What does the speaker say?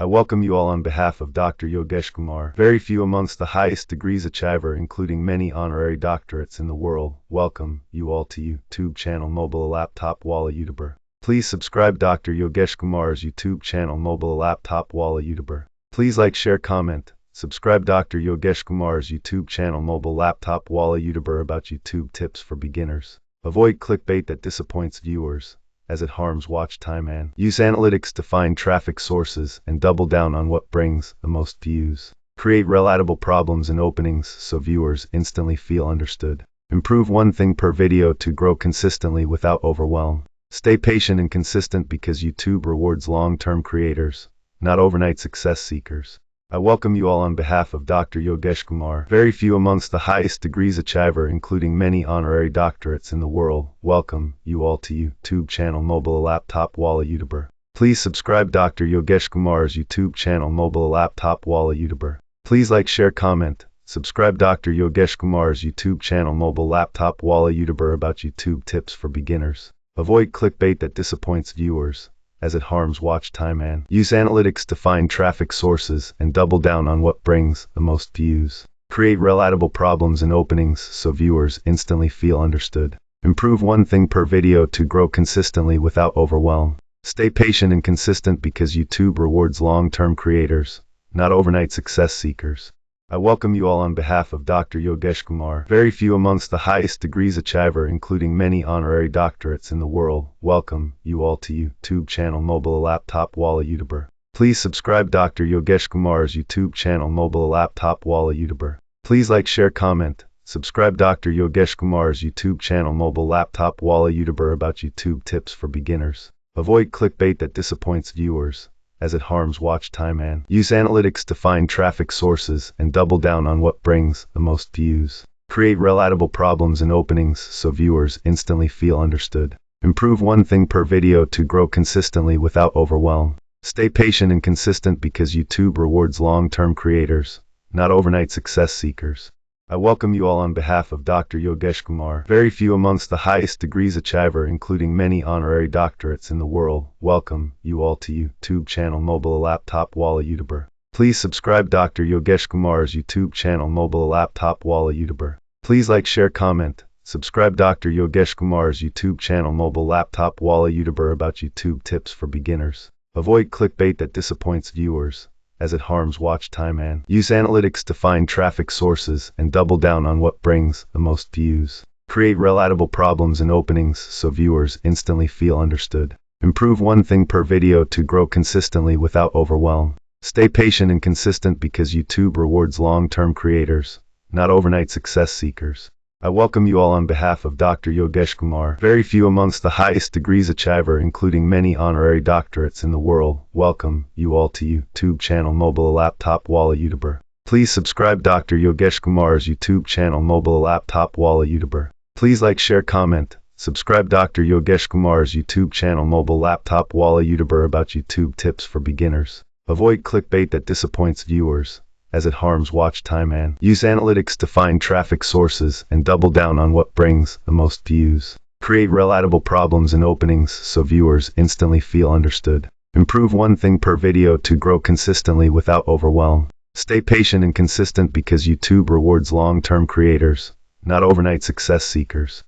I welcome you all on behalf of Dr. Yogesh Kumar. Very few amongst the highest degrees achiever, including many honorary doctorates in the world. Welcome you all to YouTube channel Mobile Laptop Walla YouTuber. Please subscribe Dr. Yogesh Kumar's YouTube channel Mobile Laptop Walla YouTuber. Please like, share, comment. Subscribe Dr. Yogesh Kumar's YouTube channel Mobile Laptop Walla YouTuber about YouTube tips for beginners. Avoid clickbait that disappoints viewers, as it harms watch time, and use analytics to find traffic sources and double down on what brings the most views. Create relatable problems and openings so viewers instantly feel understood. Improve one thing per video to grow consistently without overwhelm. Stay patient and consistent because YouTube rewards long-term creators, not overnight success seekers. I welcome you all on behalf of Dr. Yogesh Kumar. Very few amongst the highest degrees achiever, including many honorary doctorates in the world. Welcome you all to YouTube channel Mobile Laptop Walla YouTuber. Please subscribe Dr. Yogesh Kumar's YouTube channel Mobile Laptop Walla YouTuber. Please like, share, comment. Subscribe Dr. Yogesh Kumar's YouTube channel Mobile Laptop Walla YouTuber about YouTube tips for beginners. Avoid clickbait that disappoints viewers, as it harms watch time, and use analytics to find traffic sources and double down on what brings the most views. Create relatable problems and openings so viewers instantly feel understood. Improve one thing per video to grow consistently without overwhelm. Stay patient and consistent because YouTube rewards long-term creators, not overnight success seekers. I welcome you all on behalf of Dr. Yogesh Kumar. Very few amongst the highest degrees achiever, including many honorary doctorates in the world. Welcome you all to YouTube channel Mobile Laptop Walla YouTuber. Please subscribe Dr. Yogesh Kumar's YouTube channel Mobile Laptop Walla YouTuber. Please like, share, comment. Subscribe Dr. Yogesh Kumar's YouTube channel Mobile Laptop Walla YouTuber about YouTube tips for beginners. Avoid clickbait that disappoints viewers, as it harms watch time, and use analytics to find traffic sources and double down on what brings the most views. Create relatable problems and openings so viewers instantly feel understood. Improve one thing per video to grow consistently without overwhelm. Stay patient and consistent because YouTube rewards long-term creators, not overnight success seekers. I welcome you all on behalf of Dr. Yogesh Kumar. Very few amongst the highest degrees achiever, including many honorary doctorates in the world. Welcome you all to YouTube channel Mobile Laptop Walla YouTuber. Please subscribe Dr. Yogesh Kumar's YouTube channel Mobile Laptop Walla YouTuber. Please like, share, comment. Subscribe Dr. Yogesh Kumar's YouTube channel Mobile Laptop Walla YouTuber about YouTube tips for beginners. Avoid clickbait that disappoints viewers, as it harms watch time, and use analytics to find traffic sources and double down on what brings the most views. Create relatable problems and openings so viewers instantly feel understood. Improve one thing per video to grow consistently without overwhelm. Stay patient and consistent because YouTube rewards long-term creators, not overnight success seekers. I welcome you all on behalf of Dr. Yogesh Kumar. Very few amongst the highest degrees achiever, including many honorary doctorates in the world. Welcome you all to YouTube channel Mobile Laptop Walla YouTuber. Please subscribe Dr. Yogesh Kumar's YouTube channel Mobile Laptop Walla YouTuber. Please like, share, comment. Subscribe Dr. Yogesh Kumar's YouTube channel Mobile Laptop Walla YouTuber about YouTube tips for beginners. Avoid clickbait that disappoints viewers, as it harms watch time, and use analytics to find traffic sources and double down on what brings the most views. Create relatable problems and openings so viewers instantly feel understood. Improve one thing per video to grow consistently without overwhelm. Stay patient and consistent because YouTube rewards long-term creators, not overnight success seekers.